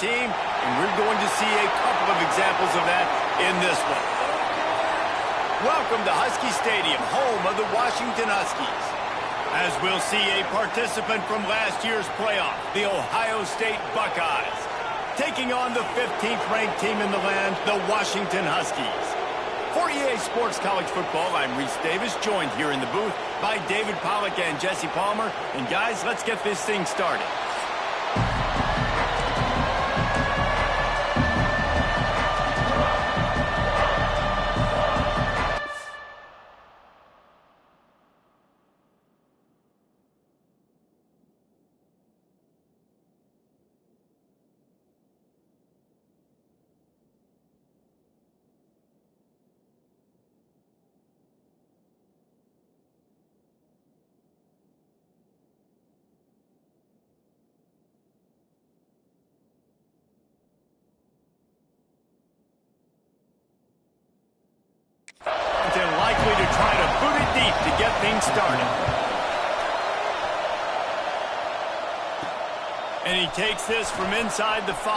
team, and we're going to see a couple of examples of that in this one. Welcome to Husky Stadium, home of the Washington Huskies. As we'll see a participant from last year's playoff, the Ohio State Buckeyes, taking on the 15th ranked team in the land, the Washington Huskies. For EA Sports College Football, I'm Reese Davis, joined here in the booth by David Pollack and Jesse Palmer. And guys, let's get this thing started. And likely to try to boot it deep to get things started. And he takes this from inside the 5.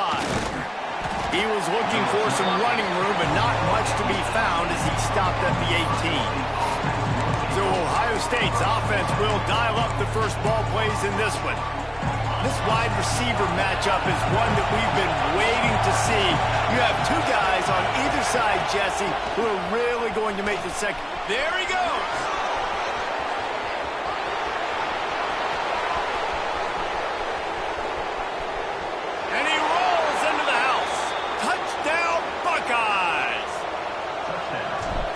He was looking for some running room, but not much to be found as he stopped at the 18. So Ohio State's offense will dial up the first ball plays in this one. This wide receiver matchup is one that we've been waiting to see. You have two guys on either side, Jesse, who are really going to make the second. There he goes. And he rolls into the house. Touchdown, Buckeyes.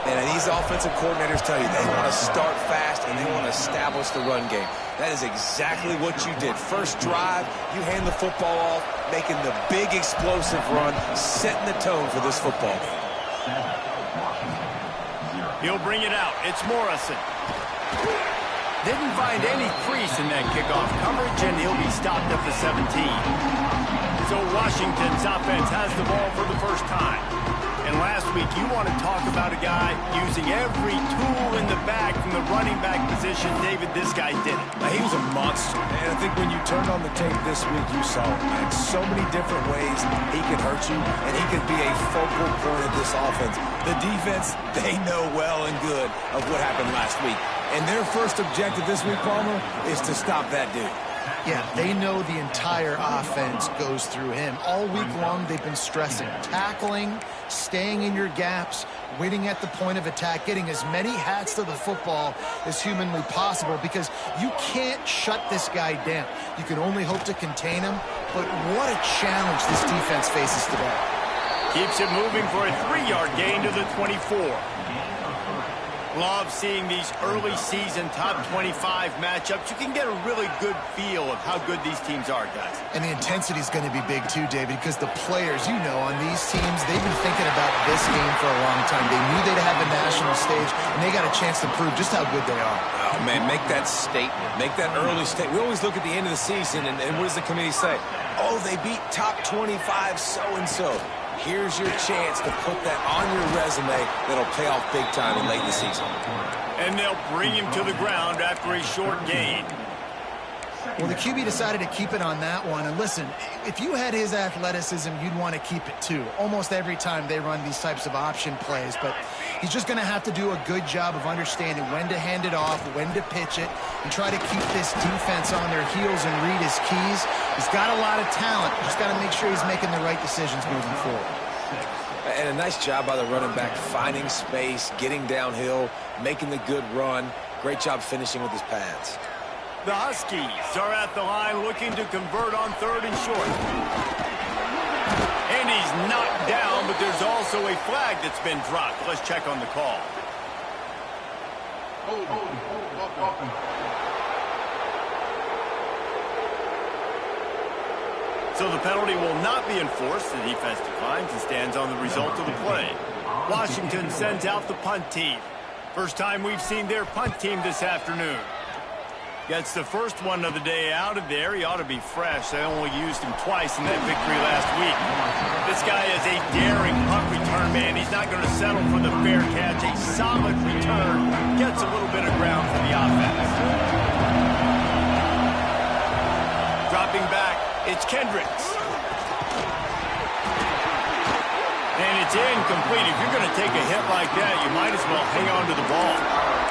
And these offensive coordinators tell you they want to start fast and they want to establish the run game. That is exactly what you did. First drive, you hand the football off, making the big explosive run, setting the tone for this football game. He'll bring it out. It's Morrison. Didn't find any crease in that kickoff coverage, and he'll be stopped at the 17. So Washington's offense has the ball for the first time. And last week, you want to talk about a guy using every tool in the bag from the running back position. David, this guy did it. He was a monster. And I think when you turned on the tape this week, you saw it, man. So many different ways he can hurt you, and he can be a focal point of this offense. The defense, they know well and good of what happened last week. And their first objective this week, Palmer, is to stop that dude. Yeah, they know the entire offense goes through him. All week long, they've been stressing tackling, staying in your gaps, winning at the point of attack, getting as many hats to the football as humanly possible, because you can't shut this guy down. You can only hope to contain him, but what a challenge this defense faces today. Keeps it moving for a 3-yard gain to the 24. Love seeing these early season top 25 matchups. You can get a really good feel of how good these teams are, guys. And the intensity is going to be big too, David, because the players, you know, on these teams, they've been thinking about this game for a long time. They knew they'd have a national stage, and they got a chance to prove just how good they are. Oh, man, make that statement. Make that early statement. We always look at the end of the season, and what does the committee say? Oh, they beat top 25 so-and-so. Here's your chance to put that on your resume that'll pay off big time in late in the season. And they'll bring him to the ground after a short gain. Well, the QB decided to keep it on that one. And listen, if you had his athleticism, you'd want to keep it too. Almost every time they run these types of option plays. But he's just going to have to do a good job of understanding when to hand it off, when to pitch it, and try to keep this defense on their heels and read his keys. He's got a lot of talent. Just got to make sure he's making the right decisions moving forward. And a nice job by the running back, finding space, getting downhill, making the good run. Great job finishing with his pads. The Huskies are at the line looking to convert on 3rd and short. And he's knocked down, but there's also a flag that's been dropped. Let's check on the call. So the penalty will not be enforced. The defense declines and stands on the result of the play. Washington sends out the punt team. First time we've seen their punt team this afternoon. Gets the first one of the day out of there. He ought to be fresh. They only used him twice in that victory last week. This guy is a daring punt return man. He's not going to settle for the fair catch. A solid return. Gets a little bit of ground for the offense. Dropping back, it's Kendricks. It's incomplete. If you're going to take a hit like that, you might as well hang on to the ball.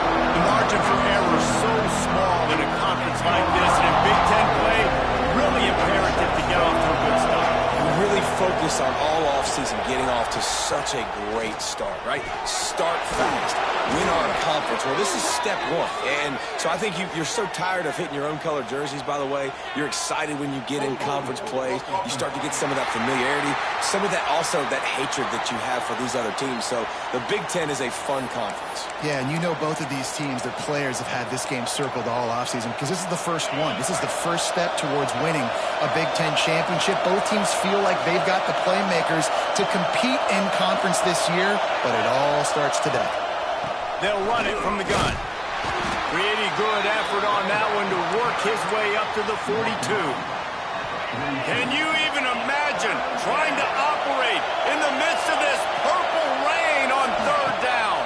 The margin for error is so small in a conference like this, and in Big Ten play, really imperative to get off to a good start. We really focus on all offseason getting off to such a great start, right? Start fast. Win our conference. Well, this is step one. And so I think you're so tired of hitting your own color jerseys, by the way. You're excited when you get in conference plays. You start to get some of that familiarity, some of that also that hatred that you have for these other teams. So the Big Ten is a fun conference. Yeah, and you know both of these teams, their players have had this game circled all offseason because this is the first one. This is the first step towards winning a Big Ten championship. Both teams feel like they've got the playmakers to compete in conference this year, but it all starts today. They'll run it from the gun. Pretty good effort on that one to work his way up to the 42. Can you even imagine trying to operate in the midst of this purple rain on third down?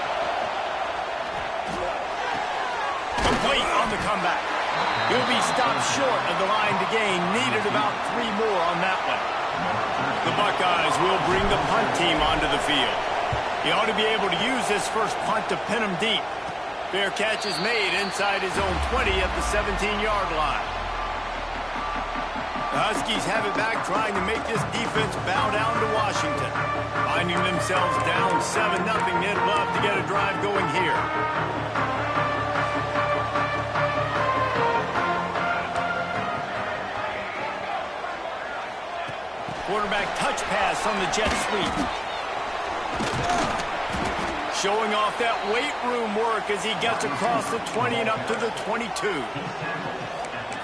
Complete on the comeback. He'll be stopped short of the line to gain. Needed about 3 more on that one. The Buckeyes will bring the punt team onto the field. He ought to be able to use this first punt to pin him deep. Fair catch is made inside his own 20 at the 17-yard line. The Huskies have it back, trying to make this defense bow down to Washington. Finding themselves down 7-0, they'd love to get a drive going here. Quarterback touch pass on the jet sweep. Showing off that weight room work as he gets across the 20 and up to the 22.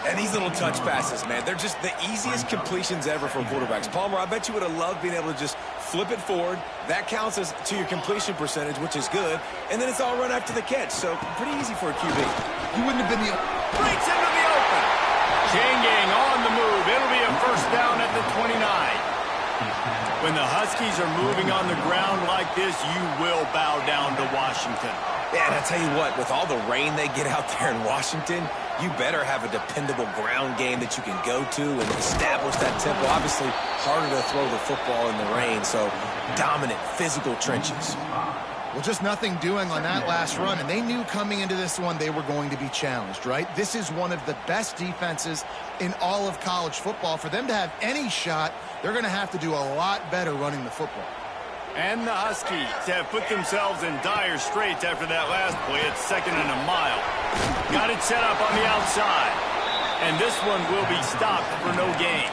And these little touch passes, man, they're just the easiest completions ever for quarterbacks. Palmer, I bet you would have loved being able to just flip it forward. That counts as to your completion percentage, which is good. And then it's all run after the catch, so pretty easy for a QB. You wouldn't have been the... Breaks into the open. Chain gang on the move. It'll be a first down at the 29. When the Huskies are moving on the ground like this, you will bow down to Washington. Yeah, and I tell you what, with all the rain they get out there in Washington, you better have a dependable ground game that you can go to and establish that tempo. Obviously, harder to throw the football in the rain, so dominant, physical trenches. Well, just nothing doing on that last run, and they knew coming into this one they were going to be challenged, right? This is one of the best defenses in all of college football. For them to have any shot, they're going to have to do a lot better running the football. And the Huskies have put themselves in dire straits after that last play. It's 2nd and a mile. Got it set up on the outside. And this one will be stopped for no gain.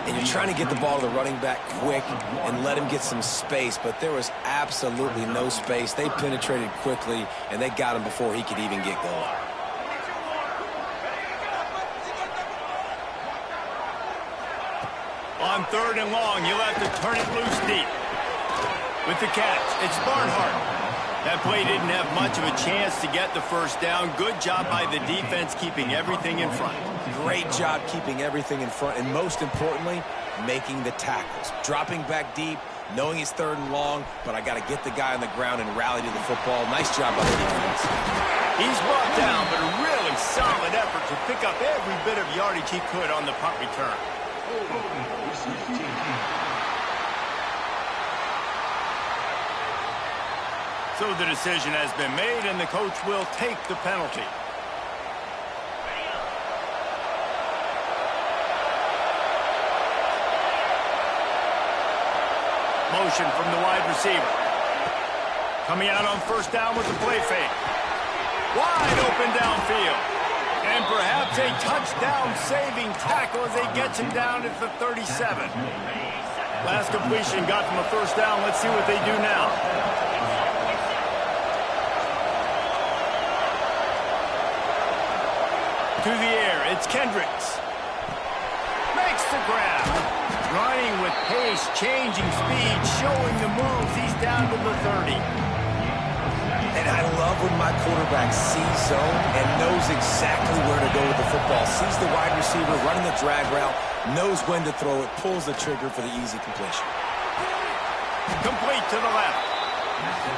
And you're trying to get the ball to the running back quick and let him get some space, but there was absolutely no space. They penetrated quickly, and they got him before he could even get going. On 3rd and long, you'll have to turn it loose deep. With the catch, it's Barnhart. That play didn't have much of a chance to get the first down. Good job by the defense keeping everything in front. Great job keeping everything in front, and most importantly, making the tackles. Dropping back deep, knowing it's 3rd and long, but I got to get the guy on the ground and rally to the football. Nice job by the defense. He's brought down, but a really solid effort to pick up every bit of yardage he could on the punt return. So the decision has been made, and the coach will take the penalty. Motion from the wide receiver. Coming out on 1st down with the play fake. Wide open downfield. And perhaps a touchdown-saving tackle as they get him down at the 37. Last completion got them a 1st down. Let's see what they do now. To the air, it's Kendricks. Makes the grab. Running with pace, changing speed, showing the moves. He's down to the 30. And I love when my quarterback sees zone and knows exactly where to go with the football. Sees the wide receiver running the drag route, knows when to throw it, pulls the trigger for the easy completion. Complete to the left.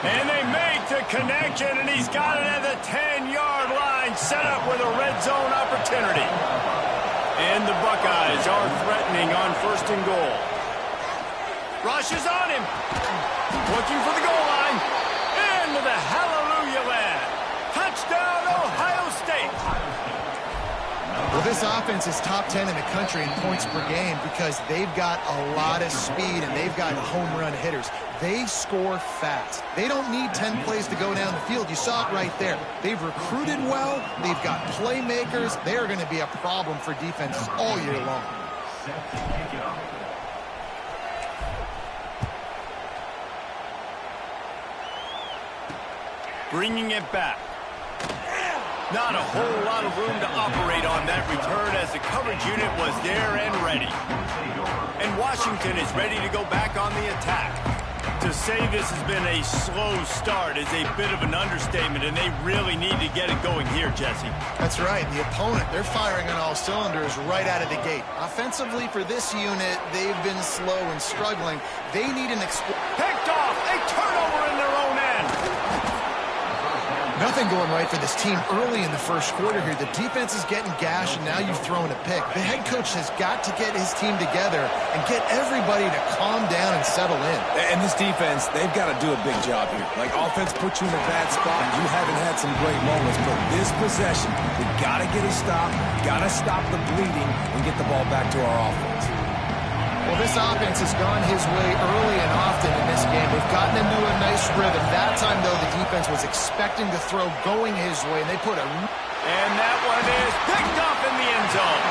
And they make the connection, and he's got it at the 10-yard line, set up with a red zone opportunity. And the Buckeyes are threatening on 1st and goal. Rushes on him. Looking for the goal line. Into the hallelujah land. Touchdown, Ohio State. Well, this offense is top 10 in the country in points per game because they've got a lot of speed and they've got home run hitters. They score fast. They don't need 10 plays to go down the field. You saw it right there. They've recruited well. They've got playmakers. They are going to be a problem for defenses all year long. Bringing it back. Not a whole lot of room to operate on that return as the coverage unit was there and ready. And Washington is ready to go back on the attack. To say this has been a slow start is a bit of an understatement, and they really need to get it going here, Jesse. That's right. The opponent, they're firing on all cylinders right out of the gate. Offensively for this unit, they've been slow and struggling. They need an picked off, a turnover in their own end. Nothing going right for this team early in the first quarter here. The defense is getting gashed, and now you've thrown a pick. The head coach has got to get his team together and get everybody to calm down and settle in. And this defense, they've got to do a big job here. Like, offense puts you in a bad spot, and you haven't had some great moments. But this possession, we got to get a stop, got to stop the bleeding, and get the ball back to our offense. Well, this offense has gone his way early and often in this game. They've gotten into a nice rhythm. That time, though, the defense was expecting to throw going his way, and they put a... And that one is picked up in the end zone.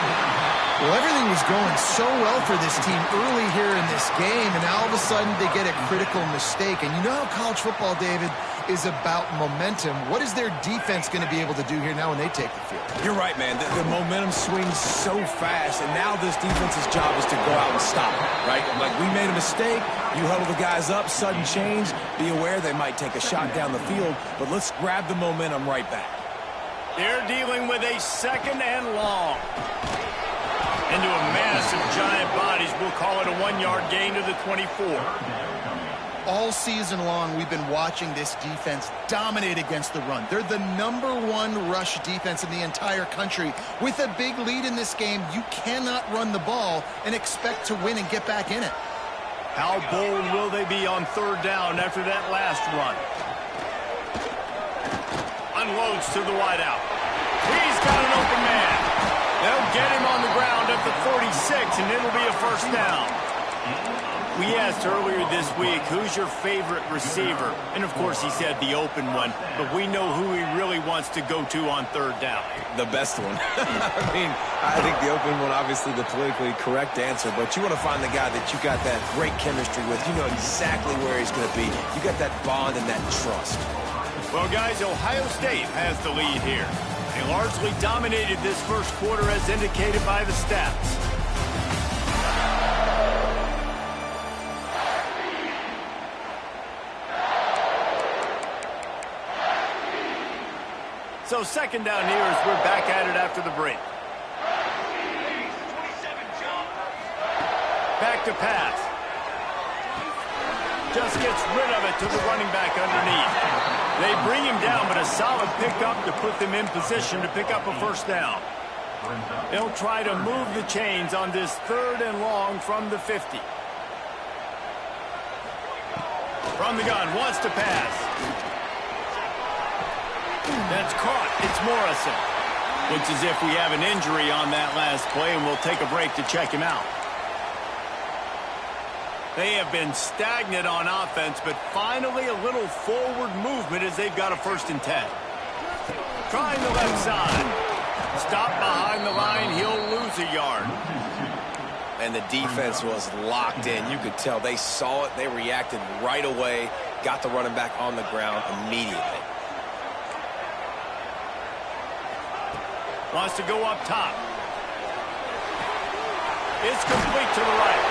Well, everything was going so well for this team early here in this game, and now all of a sudden they get a critical mistake. And you know how college football, David, is about momentum. What is their defense going to be able to do here now when they take the field? You're right, man. The momentum swings so fast, and now this defense's job is to go out and stop it, right? Like, we made a mistake. You huddle the guys up, sudden change. Be aware they might take a shot down the field, but let's grab the momentum right back. They're dealing with a second and long. Into a mass of giant bodies. We'll call it a 1-yard gain to the 24. All season long, we've been watching this defense dominate against the run. They're the #1 rush defense in the entire country. With a big lead in this game, you cannot run the ball and expect to win and get back in it. How bold will they be on third down after that last run? Unloads to the wideout. He's got an open man. They'll get him on the ground at the 46, and it'll be a first down. We asked earlier this week, who's your favorite receiver? And, of course, he said the open one, but we know who he really wants to go to on third down. The best one. I mean, I think the open one, obviously the politically correct answer, but you want to find the guy that you got that great chemistry with. You know exactly where he's going to be. You got that bond and that trust. Well, guys, Ohio State has the lead here. They largely dominated this first quarter as indicated by the stats. So second down here as we're back at it after the break. Back to pass. Just gets rid of it to the running back underneath. They bring him down, but a solid pickup to put them in position to pick up a first down. They'll try to move the chains on this third and long from the 50. From the gun, wants to pass. That's caught. It's Morrison. Looks as if we have an injury on that last play, and we'll take a break to check him out. They have been stagnant on offense, but finally a little forward movement as they've got a 1st and 10. Trying the left side. Stop behind the line. He'll lose a yard. And the defense was locked in. You could tell they saw it. They reacted right away. Got the running back on the ground immediately. Wants to go up top. It's complete to the right.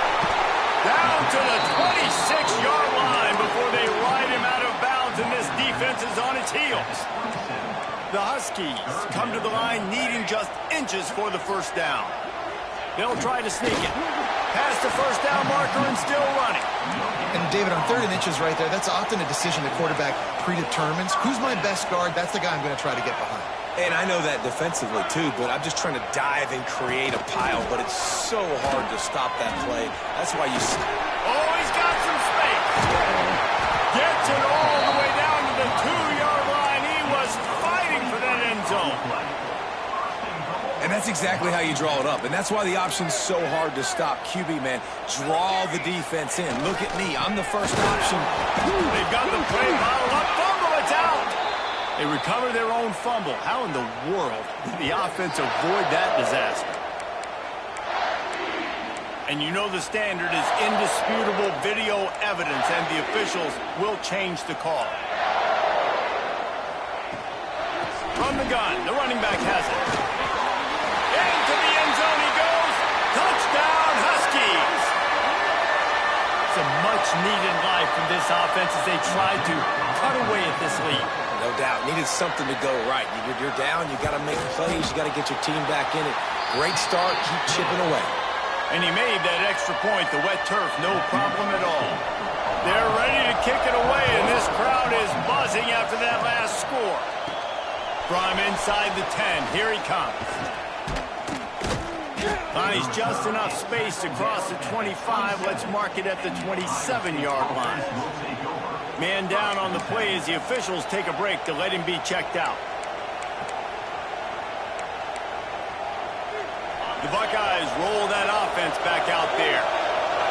Down to the 26-yard line before they ride him out of bounds, and this defense is on its heels. The Huskies come to the line needing just inches for the first down. They'll try to sneak it. Past the first down marker and still running. And, David, on 3rd and inches right there, that's often a decision the quarterback predetermines. Who's my best guard? That's the guy I'm going to try to get behind. And I know that defensively, too, but I'm just trying to dive and create a pile, but it's so hard to stop that play. That's why you see... Oh, he's got That's exactly how you draw it up, and that's why the option's so hard to stop. QB, man, draw the defense in. Look at me. I'm the first option. They've got the play bottled up. Fumble, it's out. They recover their own fumble. How in the world did the offense avoid that disaster? And you know the standard is indisputable video evidence, and the officials will change the call. From the gun, the running back has it. Into the end zone he goes. Touchdown, Huskies. It's a much-needed life from this offense as they try to cut away at this lead. No doubt. Needed something to go right. You're down. You got to make plays. You got to get your team back in it. Great start. Keep chipping away. And he made that extra point. The wet turf, no problem at all. They're ready to kick it away, and this crowd is buzzing after that last score. From inside the 10, here he comes. Finds just enough space to cross the 25. Let's mark it at the 27-yard line. Man down on the play as the officials take a break to let him be checked out. The Buckeyes roll that offense back out there.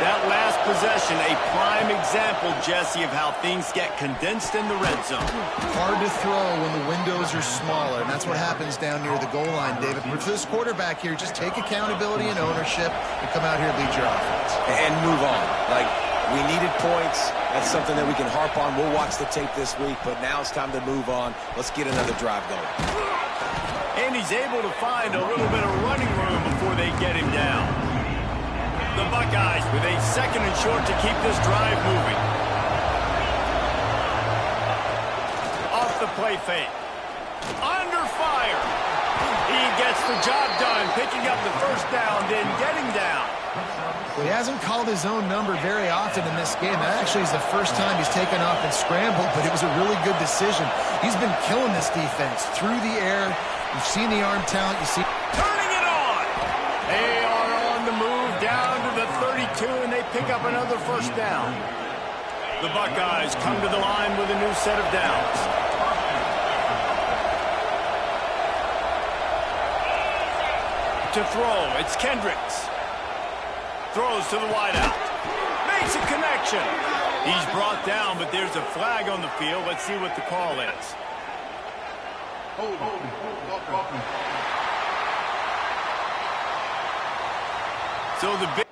That last possession, a prime example, Jesse, of how things get condensed in the red zone. Hard to throw when the windows are smaller, and that's what happens down near the goal line, David. But for this quarterback here, just take accountability and ownership and come out here and lead your offense. And move on. Like, we needed points. That's something that we can harp on. We'll watch the tape this week, but now it's time to move on. Let's get another drive going. And he's able to find a little bit of running room before they get him down. The Buckeyes with a second and short to keep this drive moving. Off the play fake. Under fire. He gets the job done, picking up the first down, then getting down. Well, he hasn't called his own number very often in this game. That actually is the first time he's taken off and scrambled, but it was a really good decision. He's been killing this defense through the air. You've seen the arm talent. You see turning it on. They are on the move down to the 32, and they pick up another first down. The Buckeyes come to the line with a new set of downs. To throw, it's Kendricks. Throws to the wideout. Makes a connection. He's brought down, but there's a flag on the field. Let's see what the call is. So the big...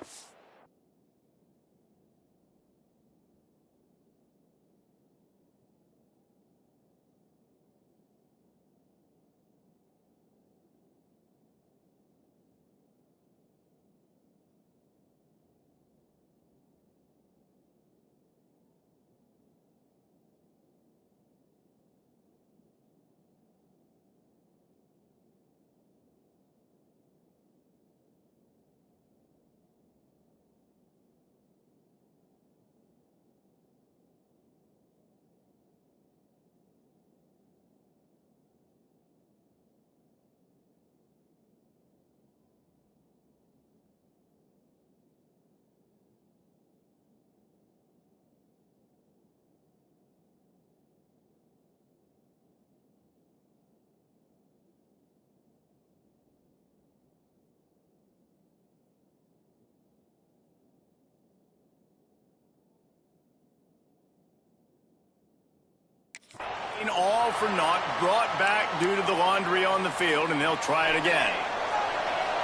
all for naught, brought back due to the laundry on the field, and they'll try it again.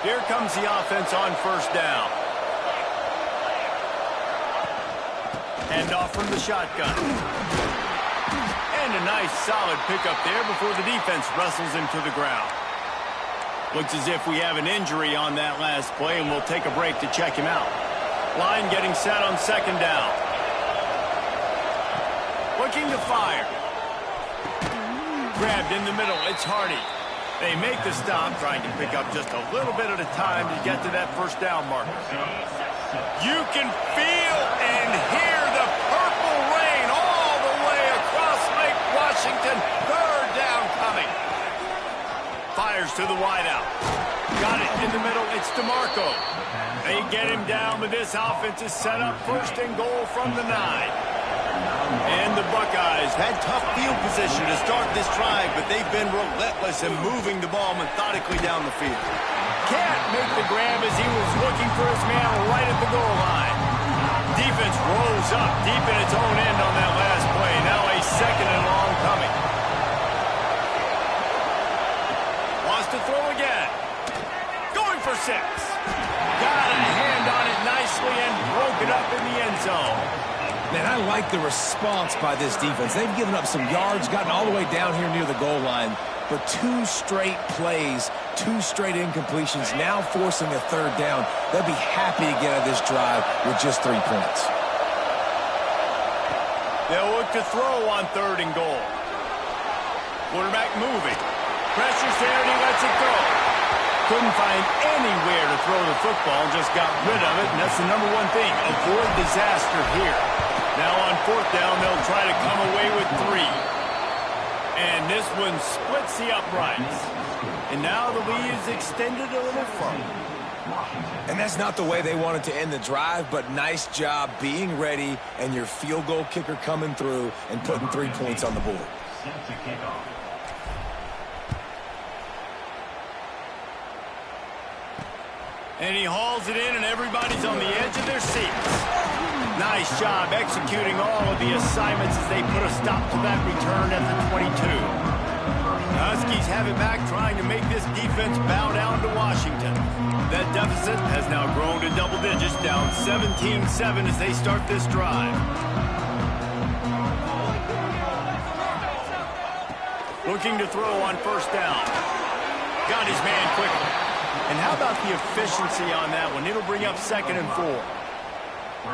Here comes the offense on first down. Hand off from the shotgun. And a nice solid pickup there before the defense wrestles him to the ground. Looks as if we have an injury on that last play, and we'll take a break to check him out. Line getting set on second down. Looking to fire. Grabbed in the middle, it's Hardy. They make the stop, trying to pick up just a little bit at a time to get to that first down marker. You can feel and hear the purple rain all the way across Lake Washington. Third down coming. Fires to the wideout. Got it in the middle, it's DeMarco. They get him down, but this offense is set up first and goal from the 9. And the Buckeyes had tough field position to start this drive, but they've been relentless in moving the ball methodically down the field. Can't make the grab as he was looking for his man right at the goal line. Defense rose up deep in its own end on that last play. Now a second and long coming. Wants to throw again. Going for 6. Got a hand on it nicely and broke it up in the end zone. Man, I like the response by this defense. They've given up some yards, gotten all the way down here near the goal line. But 2 straight plays, 2 straight incompletions, now forcing a 3rd down. They'll be happy to get out of this drive with just 3 points. They'll look to throw on 3rd and goal. Quarterback moving. Pressure's there and he lets it go. Couldn't find anywhere to throw the football, just got rid of it, and that's the number one thing. Avoid disaster here. Now on 4th down, they'll try to come away with 3. And this one splits the uprights. And now the lead is extended a little further. And that's not the way they wanted to end the drive, but nice job being ready and your field goal kicker coming through and putting 3 points on the board. And he hauls it in, and everybody's on the edge of their seats. Nice job executing all of the assignments as they put a stop to that return at the 22. The Huskies have it back, trying to make this defense bow down to Washington. That deficit has now grown to double digits, down 17-7 as they start this drive. Looking to throw on 1st down. Got his man quickly. And how about the efficiency on that one? It'll bring up 2nd and 4.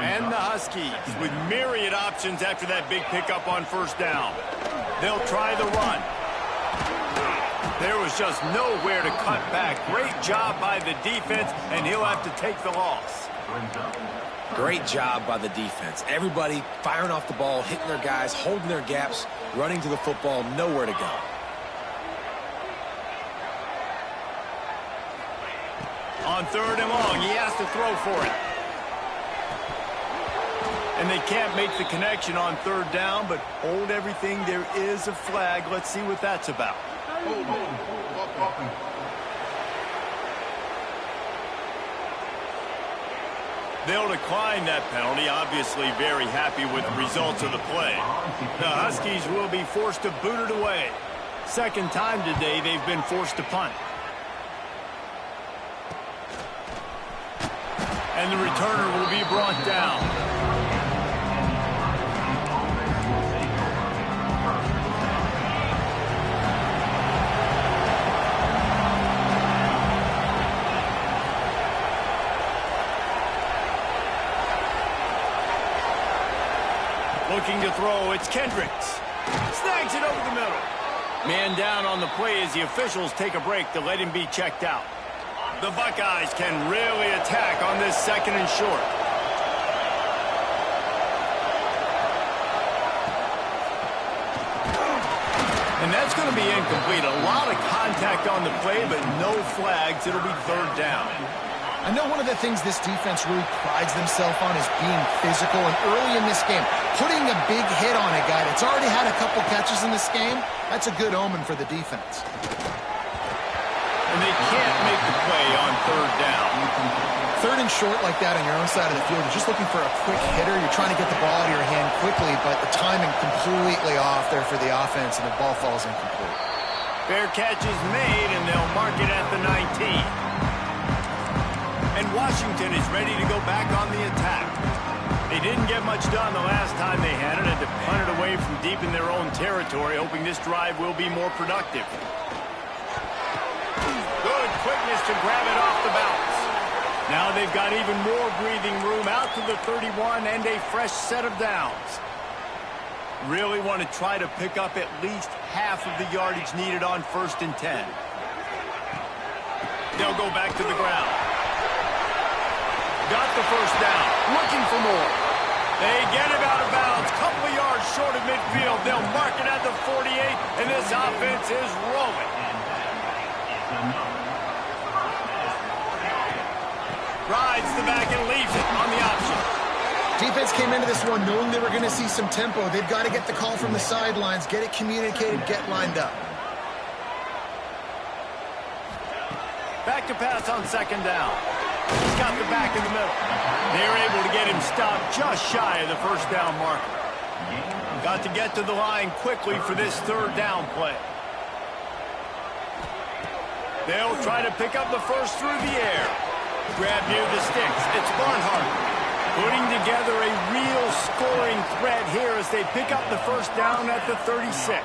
And the Huskies with myriad options after that big pickup on 1st down. They'll try the run. There was just nowhere to cut back. Great job by the defense, and he'll have to take the loss. Great job by the defense. Everybody firing off the ball, hitting their guys, holding their gaps, running to the football, nowhere to go. On 3rd and long, he has to throw for it. And they can't make the connection on 3rd down, but hold everything. There is a flag. Let's see what that's about. They'll decline that penalty, obviously very happy with the results of the play. The Huskies will be forced to boot it away. 2nd time today they've been forced to punt. And the returner will be brought down. Looking to throw, it's Kendricks. Snags it over the middle. Man down on the play as the officials take a break to let him be checked out. The Buckeyes can really attack on this 2nd and short. And that's going to be incomplete. A lot of contact on the play, but no flags. It'll be 3rd down. I know one of the things this defense really prides themselves on is being physical, and early in this game, putting a big hit on a guy that's already had a couple catches in this game, that's a good omen for the defense. And they can't make the play on 3rd down. 3rd and short like that on your own side of the field, you're just looking for a quick hitter. You're trying to get the ball out of your hand quickly, but the timing completely off there for the offense, and the ball falls incomplete. Fair catch is made, and they'll mark it at the 19. And Washington is ready to go back on the attack. They didn't get much done the last time they had it, and to punt it away from deep in their own territory, hoping this drive will be more productive. Good quickness to grab it off the bounce. Now they've got even more breathing room out to the 31 and a fresh set of downs. Really want to try to pick up at least half of the yardage needed on 1st and 10. They'll go back to the ground. Got the 1st down, looking for more. They get him out of bounds, couple of yards short of midfield. They'll mark it at the 48, and this offense is rolling. Rides the back and leaves it on the option. Defense came into this one knowing they were going to see some tempo. They've got to get the call from the sidelines, get it communicated, get lined up. Back to pass on second down. He's got the back in the middle. They're able to get him stopped just shy of the first down marker. Got to get to the line quickly for this third down play. They'll try to pick up the first through the air. Grab near the sticks. It's Barnhart putting together a real scoring threat here as they pick up the first down at the 36.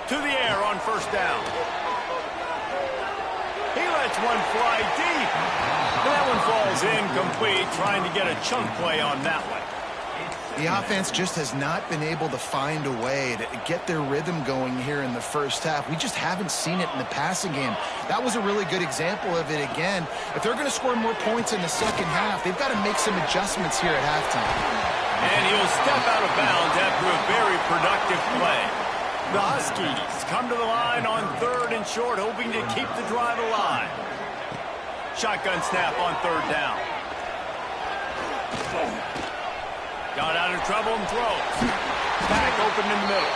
To the air on first down. He lets one fly deep. And that one falls incomplete, trying to get a chunk play on that one. The offense just has not been able to find a way to get their rhythm going here in the first half. We just haven't seen it in the passing game. That was a really good example of it again. If they're going to score more points in the second half, they've got to make some adjustments here at halftime. And he'll step out of bounds after a very productive play. The Huskies come to the line on third and short, hoping to keep the drive alive. Shotgun snap on third down. Got out of trouble and throws. Back open in the middle.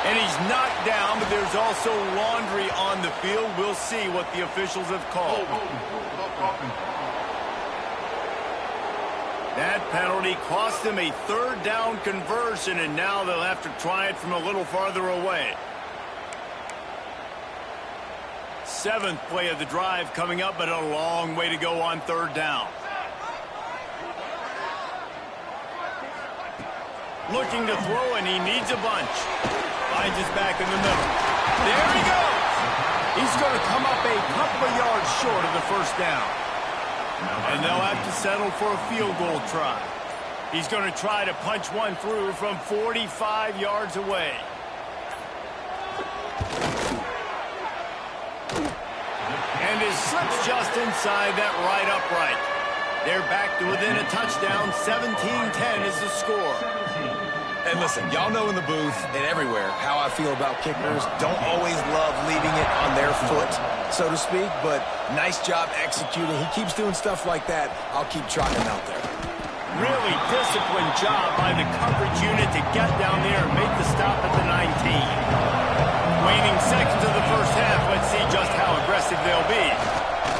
And he's knocked down, but there's also laundry on the field. We'll see what the officials have called. That penalty cost them a third down conversion, and now they'll have to try it from a little farther away. Seventh play of the drive coming up, but a long way to go on third down. Looking to throw, and he needs a bunch. Finds his back in the middle. There he goes. He's going to come up a couple of yards short of the first down. And they'll have to settle for a field goal try. He's going to try to punch one through from 45 yards away. And his slips just inside that right upright. They're back to within a touchdown. 17-10 is the score. And listen, y'all know in the booth and everywhere how I feel about kickers. Don't always love leaving it on their foot, so to speak, but nice job executing. He keeps doing stuff like that. I'll keep trotting him out there. Really disciplined job by the coverage unit to get down there and make the stop at the 19. Waning seconds of the first half. Let's see just how aggressive they'll be.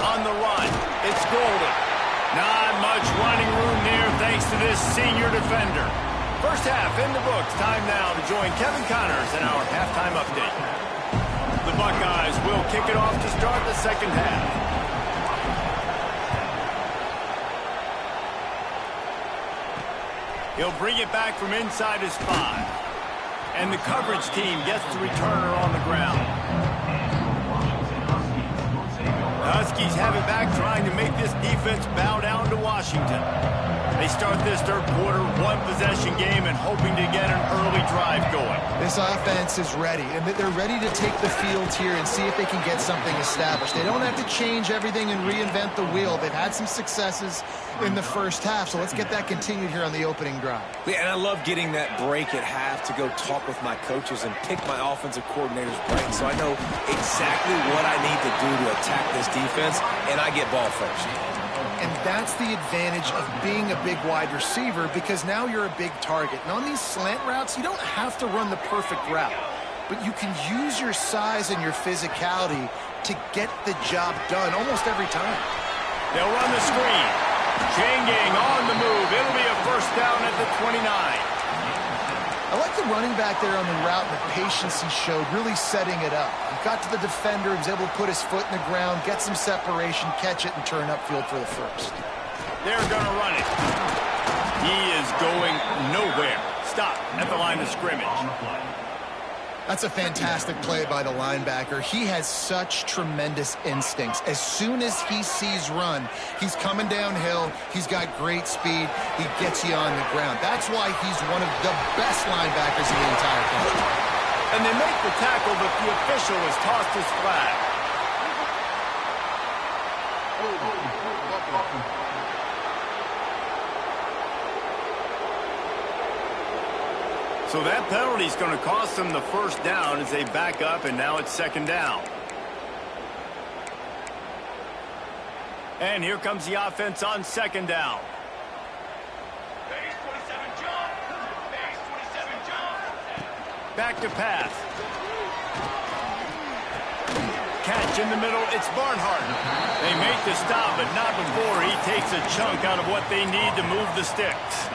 On the run, it's Golden. Not much running room there thanks to this senior defender. First half in the books. Time now to join Kevin Connors in our halftime update. The Buckeyes will kick it off to start the second half. He'll bring it back from inside his 5. And the coverage team gets the returner on the ground. The Huskies have it back, trying to make this defense bow down to Washington. They start this third quarter one-possession game and hoping to get an early drive going. This offense is ready, and they're ready to take the field here and see if they can get something established. They don't have to change everything and reinvent the wheel. They've had some successes in the first half, so let's get that continued here on the opening drive. Yeah, and I love getting that break at half to go talk with my coaches and pick my offensive coordinator's brain so I know exactly what I need to do to attack this defense, and I get ball first. And that's the advantage of being a big wide receiver, because now you're a big target. And on these slant routes, you don't have to run the perfect route, but you can use your size and your physicality to get the job done almost every time. They'll run the screen. Chain gang on the move. It'll be a first down at the 29. I like the running back there on the route and the patience he showed, really setting it up. He got to the defender, he was able to put his foot in the ground, get some separation, catch it, and turn upfield for the first. They're going to run it. He is going nowhere. Stop at the line of scrimmage. That's a fantastic play by the linebacker. He has such tremendous instincts. As soon as he sees run, he's coming downhill. He's got great speed. He gets you on the ground. That's why he's one of the best linebackers in the entire country. And they make the tackle, but the official has tossed his flag. So that penalty is going to cost them the first down as they back up, and now it's second down. And here comes the offense on second down. Back to pass. Catch in the middle. It's Barnhart. They make the stop, but not before he takes a chunk out of what they need to move the sticks.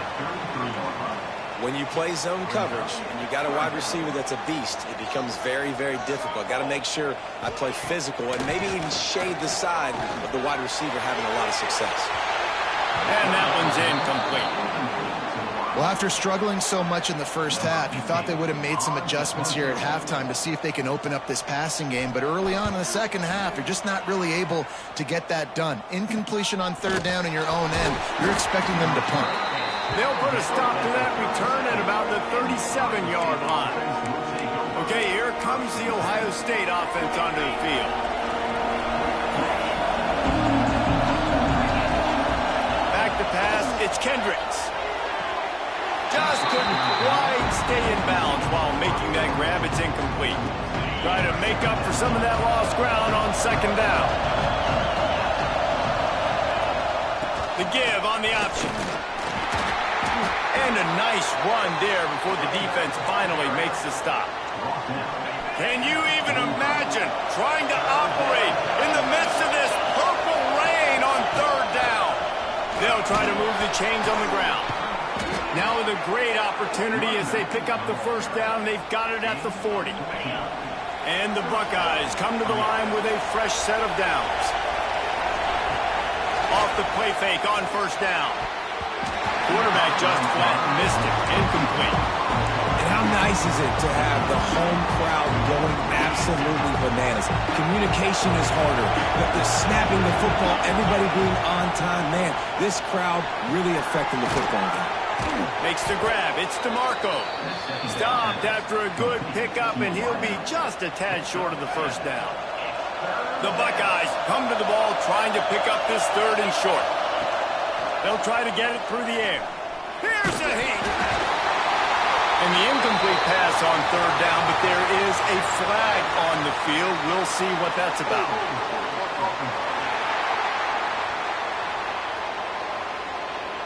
When you play zone coverage and you got a wide receiver that's a beast, it becomes very, very difficult. Got to make sure I play physical and maybe even shade the side of the wide receiver having a lot of success. And that one's incomplete. Well, after struggling so much in the first half, you thought they would have made some adjustments here at halftime to see if they can open up this passing game. But early on in the second half, you're just not really able to get that done. Incompletion on third down in your own end, you're expecting them to punt. They'll put a stop to that return at about the 37-yard line. Okay, here comes the Ohio State offense onto the field. Back to pass, it's Kendricks. Just couldn't quite stay in bounds while making that grab. It's incomplete. Try to make up for some of that lost ground on second down. The give on the option. And a nice run there before the defense finally makes the stop. Can you even imagine trying to operate in the midst of this purple rain on third down? They'll try to move the chains on the ground. Now with a great opportunity as they pick up the first down. They've got it at the 40. And the Buckeyes come to the line with a fresh set of downs. Off the play fake on first down. Quarterback just flat missed it. Incomplete. And how nice is it to have the home crowd going absolutely bananas? Communication is harder. The snapping the football, everybody being on time. Man, this crowd really affecting the football game. Makes the grab. It's DeMarco. Stopped after a good pickup, and he'll be just a tad short of the first down. The Buckeyes come to the ball trying to pick up this third and short. They'll try to get it through the air. Here's a heat. And the incomplete pass on third down, but there is a flag on the field. We'll see what that's about.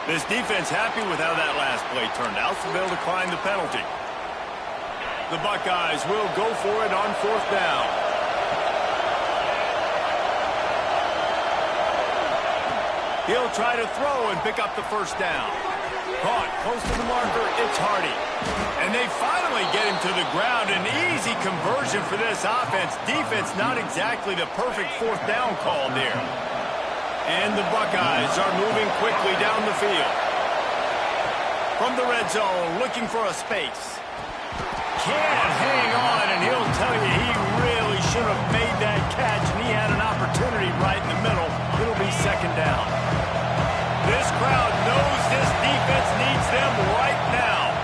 This defense happy with how that last play turned out, so they'll decline the penalty. The Buckeyes will go for it on fourth down. He'll try to throw and pick up the first down. Caught close to the marker, it's Hardy. And they finally get him to the ground. An easy conversion for this offense. Defense not exactly the perfect fourth down call there. And the Buckeyes are moving quickly down the field. From the red zone, looking for a space. Can't hang on, and he'll tell you he really should have made that catch, and he had an opportunity right in the middle. It'll be second down. This crowd knows this defense needs them right now.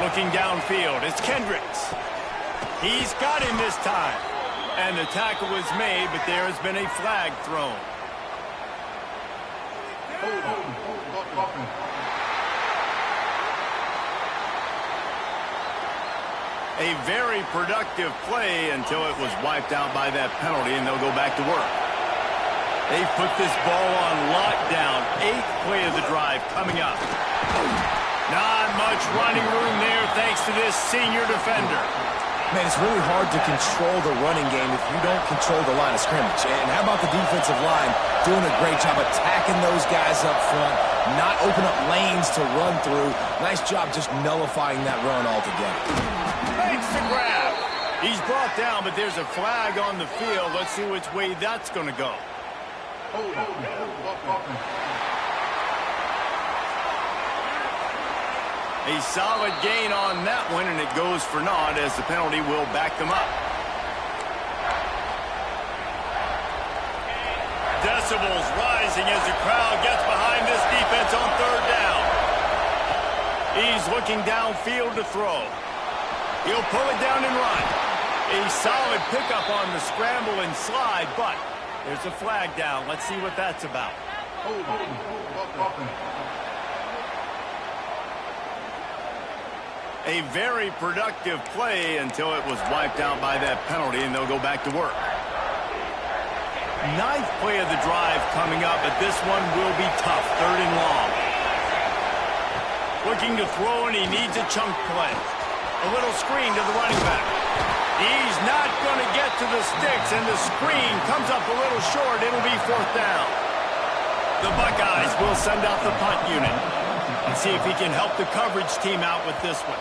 Looking downfield, it's Kendricks. He's got him this time. And the tackle was made, but there has been a flag thrown. A very productive play until it was wiped out by that penalty, and they'll go back to work. They've put this ball on lockdown. 8th play of the drive coming up. Not much running room there thanks to this senior defender. Man, it's really hard to control the running game if you don't control the line of scrimmage. And how about the defensive line doing a great job attacking those guys up front, not open up lanes to run through. Nice job just nullifying that run altogether. Makes the grab. He's brought down, but there's a flag on the field. Let's see which way that's going to go. A solid gain on that one, and it goes for naught as the penalty will back them up. Decibels rising as the crowd gets behind this defense on third down. He's looking downfield to throw. He'll pull it down and run. A solid pickup on the scramble and slide, but there's a flag down. Let's see what that's about. A very productive play until it was wiped out by that penalty, and they'll go back to work. 9th play of the drive coming up, but this one will be tough. 3rd and long. Looking to throw, and he needs a chunk play. A little screen to the running back. He's not going to get to the sticks, and the screen comes up a little short. It'll be 4th down. The Buckeyes will send out the punt unit and see if he can help the coverage team out with this one.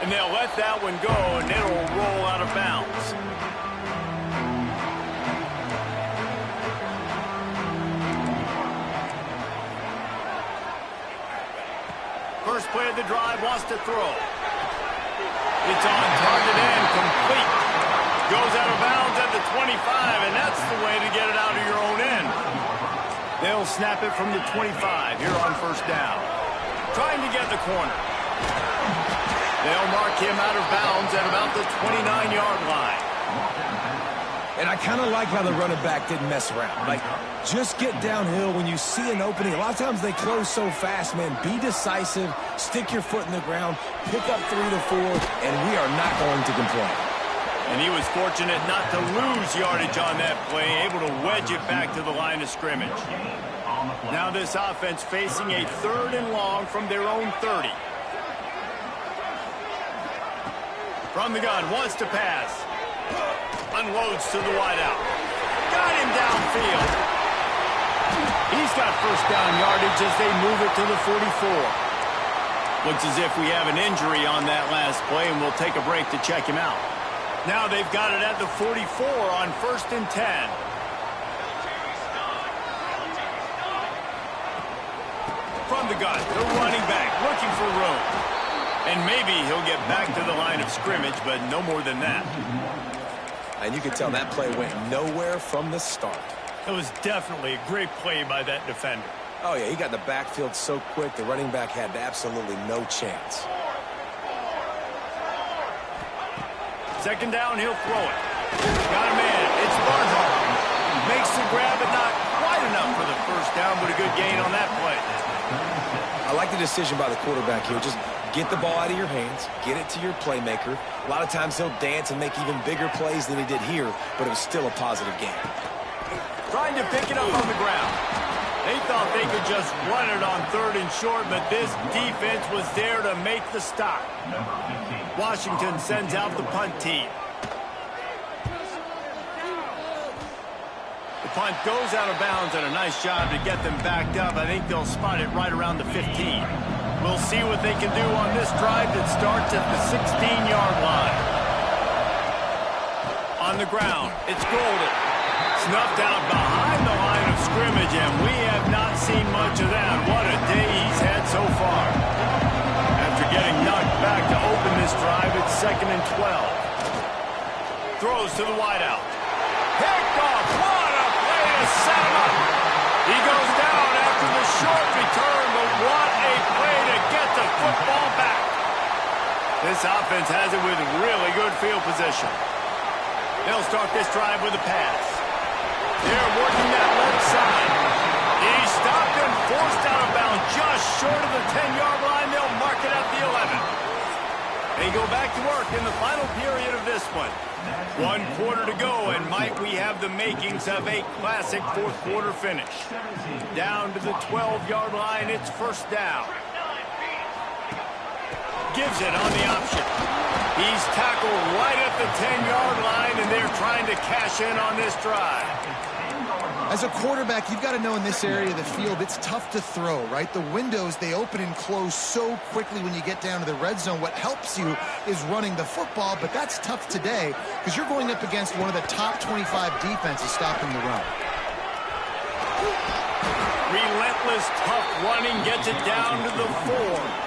And they'll let that one go, and it'll roll out of bounds. First play of the drive, wants to throw. It's on target and complete. Goes out of bounds at the 25, and that's the way to get it out of your own end. They'll snap it from the 25 here on 1st down. Trying to get the corner. They'll mark him out of bounds at about the 29-yard line. And I kind of like how the running back didn't mess around. Like, just get downhill when you see an opening. A lot of times they close so fast, man. Be decisive, stick your foot in the ground, pick up 3 to 4, and we are not going to complain. And he was fortunate not to lose yardage on that play, able to wedge it back to the line of scrimmage. Now this offense facing a 3rd and long from their own 30. From the gun, wants to pass. Unloads to the wideout. Got him downfield. He's got 1st down yardage as they move it to the 44. Looks as if we have an injury on that last play, and we'll take a break to check him out. Now they've got it at the 44 on 1st and 10. From the gun, the running back looking for room. And maybe he'll get back to the line of scrimmage, but no more than that. And you can tell that play went nowhere from the start. It was definitely a great play by that defender. Oh, yeah, he got the backfield so quick, the running back had absolutely no chance. 2nd down, he'll throw it. Got a man. It's Barnhart. Makes the grab, but not quite enough for the 1st down, but a good gain on that play. I like the decision by the quarterback here. Just get the ball out of your hands, get it to your playmaker. A lot of times he'll dance and make even bigger plays than he did here, but it was still a positive game. Trying to pick it up on the ground. They thought they could just run it on 3rd and short, but this defense was there to make the stop. Washington sends out the punt team. The punt goes out of bounds, and a nice job to get them backed up. I think they'll spot it right around the 15. We'll see what they can do on this drive that starts at the 16-yard line. On the ground, it's Golden. Snuffed out behind the line of scrimmage, and we have not seen much of that. What a day he's had so far. After getting knocked back to open this drive, it's 2nd and 12. Throws to the wideout. Picked off. What a play to set him up. He goes down after the short return, but what a play to get the football back. This offense has it with really good field position. They'll start this drive with a pass. They're working that left side. He's stopped and forced out of bounds just short of the 10-yard line. They'll mark it at the 11. They go back to work in the final period of this one. 1 quarter to go, and might we have the makings of a classic 4th quarter finish. Down to the 12-yard line, it's 1st down. Gives it on the option. He's tackled right at the 10-yard line, and they're trying to cash in on this drive. As a quarterback, you've got to know in this area of the field, it's tough to throw, right? The windows, they open and close so quickly when you get down to the red zone. What helps you is running the football, but that's tough today because you're going up against one of the top 25 defenses stopping the run. Relentless, tough running gets it down to the 4.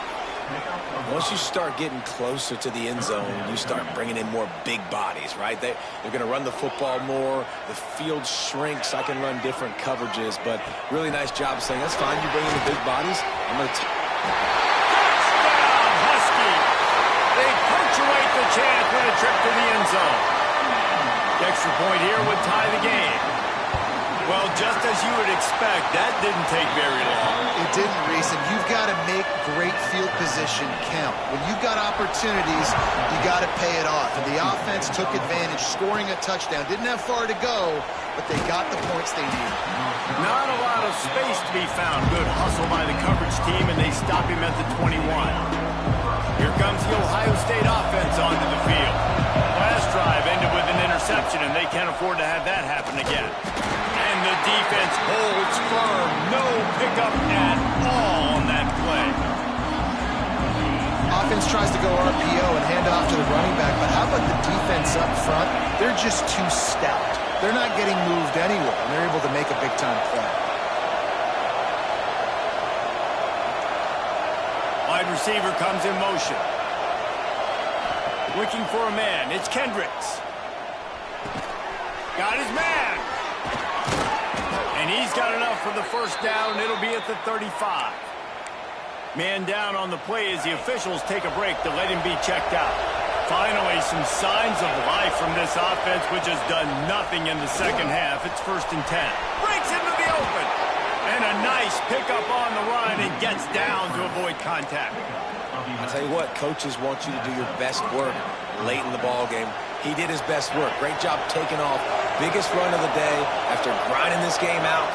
Once you start getting closer to the end zone, you start bringing in more big bodies, right? They're going to run the football more. The field shrinks. I can run different coverages, but really nice job saying, that's fine. You bring in the big bodies. I'm going to... Touchdown, Husky! They punctuate the chance with a trip to the end zone. The extra point here would tie the game. Well, just as you would expect, that didn't take very long. It didn't, Reese, and you've got to make great field position count. When you've got opportunities, you got to pay it off. And the offense took advantage, scoring a touchdown. Didn't have far to go, but they got the points they needed. Not a lot of space to be found. Good hustle by the coverage team, and they stop him at the 21. Here comes the Ohio State offense onto the field. Last drive ended with an interception, and they can't afford to have that happen again. And the defense holds firm. No pickup at all on that play. Offense tries to go RPO and hand off to the running back, but how about the defense up front? They're just too stout. They're not getting moved anywhere, and they're able to make a big-time play. Wide receiver comes in motion. Looking for a man. It's Kendricks. Got his man. And he's got enough for the first down. It'll be at the 35. Man down on the play as the officials take a break to let him be checked out. Finally, some signs of life from this offense, which has done nothing in the second half. It's 1st and 10. Breaks into the open. And a nice pickup on the run and gets down to avoid contact. I'll tell you what, coaches want you to do your best work late in the ball game. He did his best work. Great job taking off. Biggest run of the day after grinding this game out,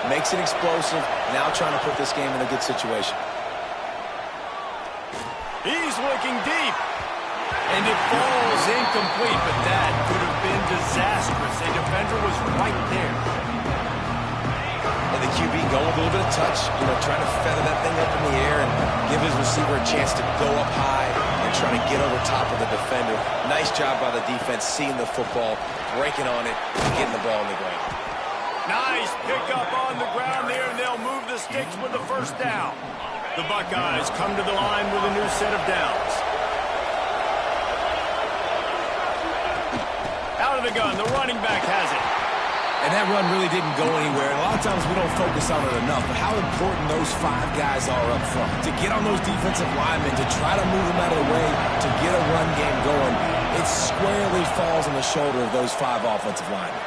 makes it explosive, now trying to put this game in a good situation. He's looking deep. And it falls incomplete, but that could have been disastrous. A defender was right there. And the QB going with a little bit of touch, trying to feather that thing up in the air and give his receiver a chance to go up high and try to get over top of the defender. Nice job by the defense, seeing the football, breaking on it, and getting the ball on the ground. Nice pickup on the ground there, and they'll move the sticks with the first down. The Buckeyes come to the line with a new set of downs. Out of the gun, the running back has it. And that run really didn't go anywhere. And a lot of times we don't focus on it enough. But how important those 5 guys are up front. To get on those defensive linemen, to try to move them out of the way, to get a run game going, it squarely falls on the shoulder of those 5 offensive linemen.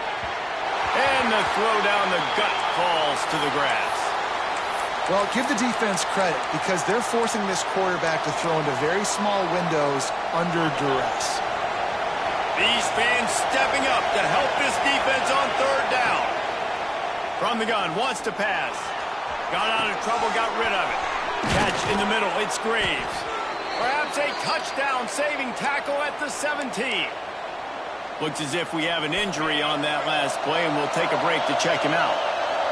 And the throw down the gut falls to the grass. Well, give the defense credit because they're forcing this quarterback to throw into very small windows under duress. These fans stepping up to help this defense on 3rd down. From the gun, wants to pass. Got out of trouble, got rid of it. Catch in the middle, it's Graves. Perhaps a touchdown-saving tackle at the 17. Looks as if we have an injury on that last play, and we'll take a break to check him out.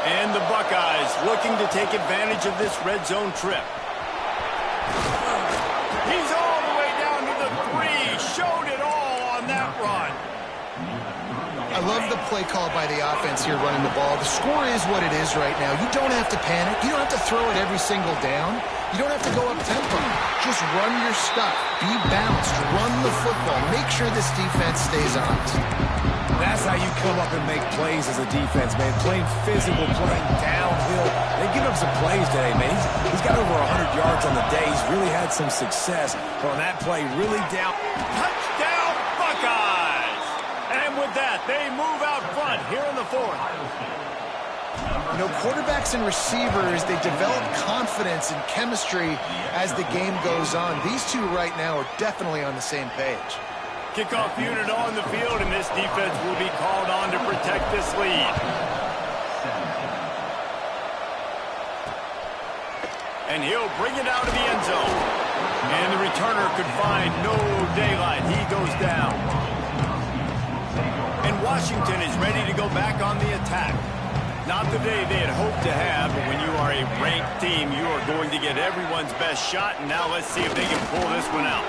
And the Buckeyes looking to take advantage of this red zone trip. He's all the way down to the 3. Showed it all on that run. I love the play call by the offense here running the ball. The score is what it is right now. You don't have to panic. You don't have to throw it every single down. You don't have to go up tempo. Just run your stuff. Be balanced. Run the football. Make sure this defense stays honest. That's how you come up and make plays as a defense, man. Playing physical, playing downhill. They've given up some plays today, man. He's got over 100 yards on the day. He's really had some success. But on that play, really down. Touchdown, Buckeyes! And with that, they move out front here in the 4th. Quarterbacks and receivers, they develop confidence and chemistry as the game goes on. These two right now are definitely on the same page. Kickoff unit on the field, and this defense will be called on to protect this lead. And he'll bring it out of the end zone. And the returner could find no daylight. He goes down. And Washington is ready to go back on the attack. Not the day they had hoped to have, but when you are a ranked team, you are going to get everyone's best shot. And now let's see if they can pull this one out.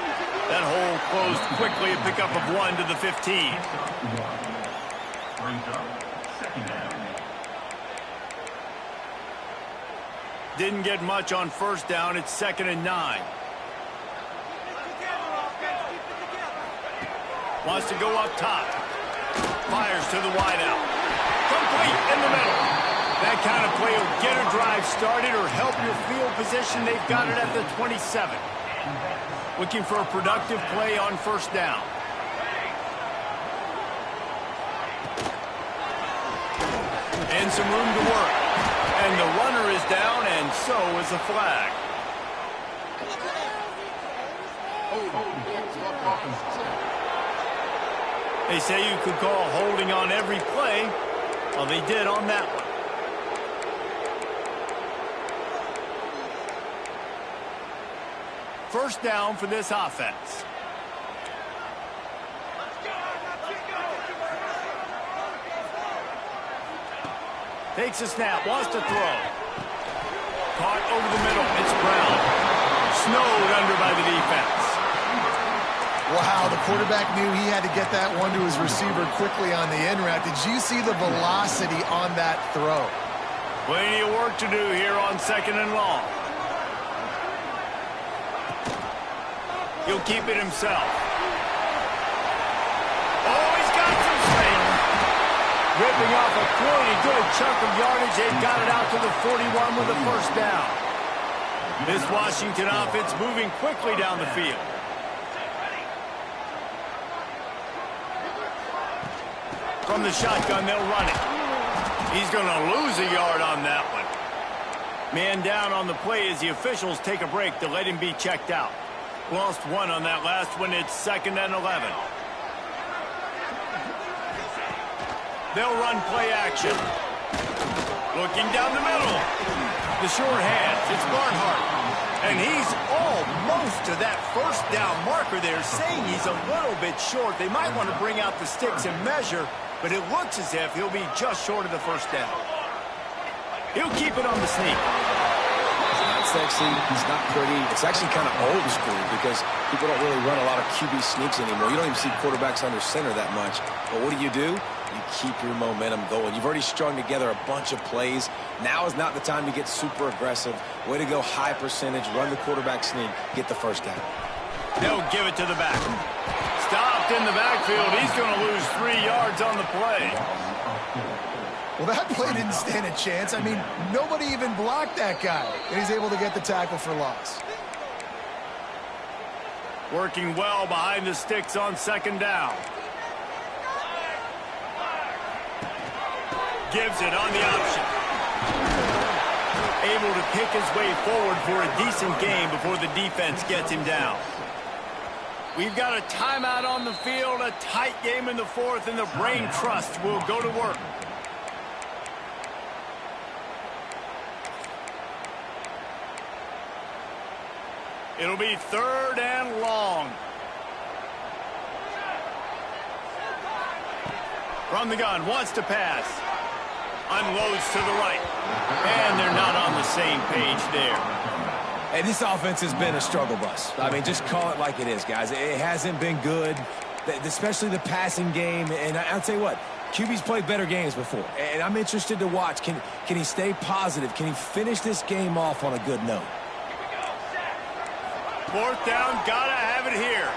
That hole closed quickly, a pickup of 1 to the 15. Didn't get much on 1st down. It's 2nd and 9. Wants to go up top. Fires to the wideout. Complete in the middle. That kind of play will get a drive started or help your field position. They've got it at the 27. Looking for a productive play on 1st down. and some room to work. And the runner is down, and so is the flag. They say you could call holding on every play. Well, they did on that one. First down for this offense. Takes a snap, wants to throw. Caught over the middle, it's Brown. Snowed under by the defense. Wow, the quarterback knew he had to get that one to his receiver quickly on the in route. Did you see the velocity on that throw? Plenty of work to do here on 2nd and long. He'll keep it himself. Oh, he's got some space. Ripping off a pretty good chunk of yardage. They've got it out to the 41 with a first down. This Washington offense moving quickly down the field. From the shotgun, they'll run it. He's going to lose a yard on that one. Man down on the play as the officials take a break to let him be checked out. Lost one on that last one. It's 2nd and 11. They'll run play action. Looking down the middle. The short hands. It's Barnhart. And he's almost to that first down marker there, saying he's a little bit short. They might want to bring out the sticks and measure, but it looks as if he'll be just short of the first down. He'll keep it on the sneak. It's not pretty. It's actually kind of old school because people don't really run a lot of QB sneaks anymore. You don't even see quarterbacks under center that much. But what do? You keep your momentum going. You've already strung together a bunch of plays. Now is not the time to get super aggressive. Way to go, high percentage. Run the quarterback sneak. Get the first down. They'll give it to the back. Stopped in the backfield. He's going to lose 3 yards on the play. Well, that play didn't stand a chance. I mean, nobody even blocked that guy. And he's able to get the tackle for loss. Working well behind the sticks on 2nd down. Gives it on the option. Able to pick his way forward for a decent game before the defense gets him down. We've got a timeout on the field, a tight game in the 4th, and the Brain Trust will go to work. It'll be 3rd and long. From the gun, wants to pass. Unloads to the right. And they're not on the same page there. Hey, this offense has been a struggle bus. I mean, just call it like it is, guys. It hasn't been good, especially the passing game. And I'll tell you what, QB's played better games before. And I'm interested to watch. Can he stay positive? Can he finish this game off on a good note? 4th down, gotta have it here.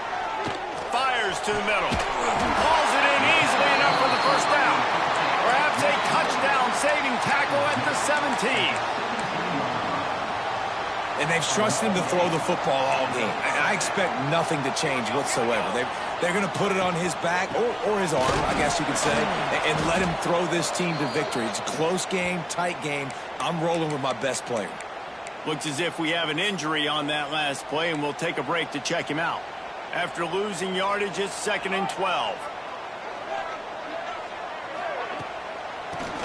Fires to the middle. Hauls it in easily enough for the first down. Perhaps a touchdown-saving tackle at the 17. And they've trusted him to throw the football all game. I expect nothing to change whatsoever. They're going to put it on his back, or his arm, I guess you could say, and let him throw this team to victory. It's a close game, tight game. I'm rolling with my best player. Looks as if we have an injury on that last play, and we'll take a break to check him out. After losing yardage, it's 2nd and 12.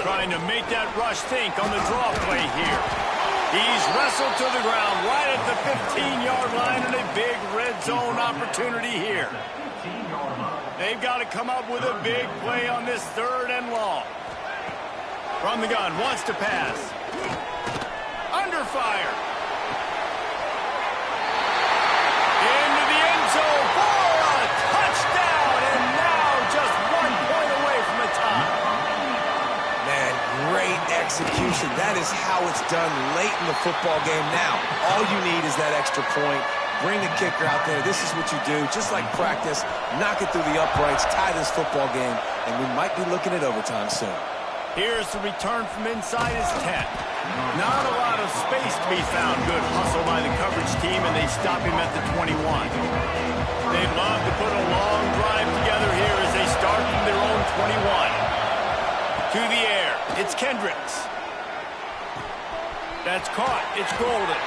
Trying to make that rush think on the draw play here. He's wrestled to the ground right at the 15-yard line, and a big red zone opportunity here. They've got to come up with a big play on this 3rd and long. From the gun, wants to pass. Under fire. Into the end zone for a touchdown, and now just 1 point away from the top. Man, great execution. That is how it's done late in the football game. Now, all you need is that extra point. Bring the kicker out there. This is what you do. Just like practice, knock it through the uprights, tie this football game, and we might be looking at overtime soon. Here's the return from inside his 10. Not a lot of space to be found. Good hustle by the coverage team, and they stop him at the 21. They'd love to put a long drive together here as they start from their own 21. To the air. It's Kendricks. That's caught. It's Golden.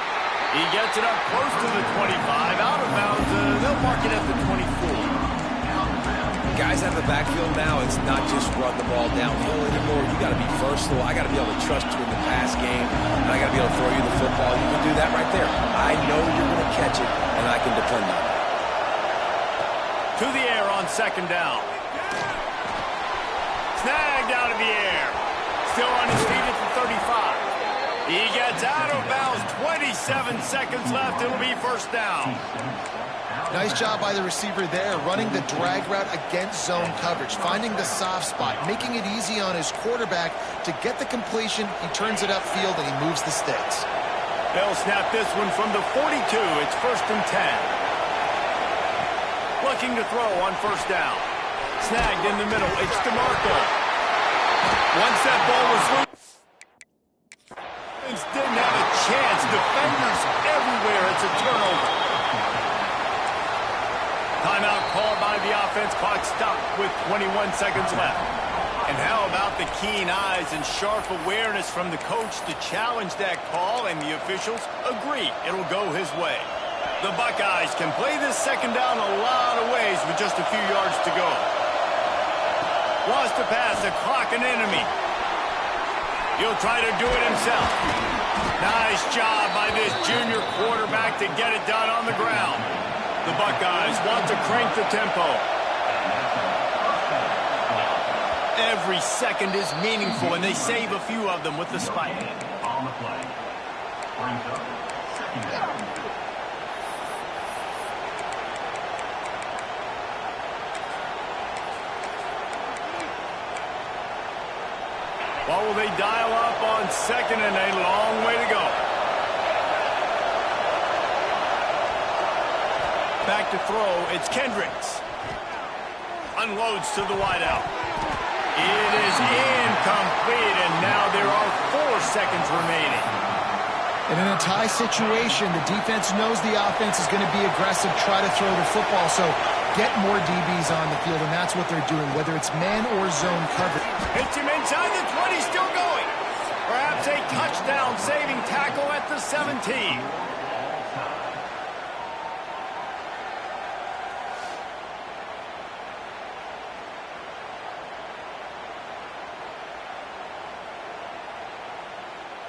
He gets it up close to the 25. Out of bounds. They'll mark it at the 24. Guys out of the backfield now, it's not just run the ball downhill anymore. You got to be versatile. I got to be able to trust you in the pass game, and I got to be able to throw you the football. You can do that right there. I know you're going to catch it, and I can depend on it. To the air on second down. Snagged out of the air. Still on his feet at the 35. He gets out of bounds. 27 seconds left. It'll be first down. Nice job by the receiver there, running the drag route against zone coverage, finding the soft spot, making it easy on his quarterback to get the completion. He turns it upfield, and he moves the sticks. They'll snap this one from the 42. It's first and 10. Looking to throw on first down. Snagged in the middle. It's DeMarco. Once that ball was loose, didn't have a chance. Defenders everywhere. It's a turnover. Timeout called by the offense. Clock stopped with 21 seconds left. And how about the keen eyes and sharp awareness from the coach to challenge that call, and the officials agree it'll go his way. The Buckeyes can play this second down a lot of ways with just a few yards to go. Wants to pass, a clock an enemy. He'll try to do it himself. Nice job by this junior quarterback to get it done on the ground. The Buckeyes want to crank the tempo. Every second is meaningful, and they save a few of them with the spike. On the play. Brings up second down. What will they dial up on second, and a long way to go? Back to throw, it's Kendricks. Unloads to the wideout. It is incomplete, and now there are 4 seconds remaining. And in a tie situation, the defense knows the offense is going to be aggressive, try to throw the football, so get more DBs on the field, and that's what they're doing, whether it's man or zone coverage. Hits him inside the 20, still going. Perhaps a touchdown-saving tackle at the 17.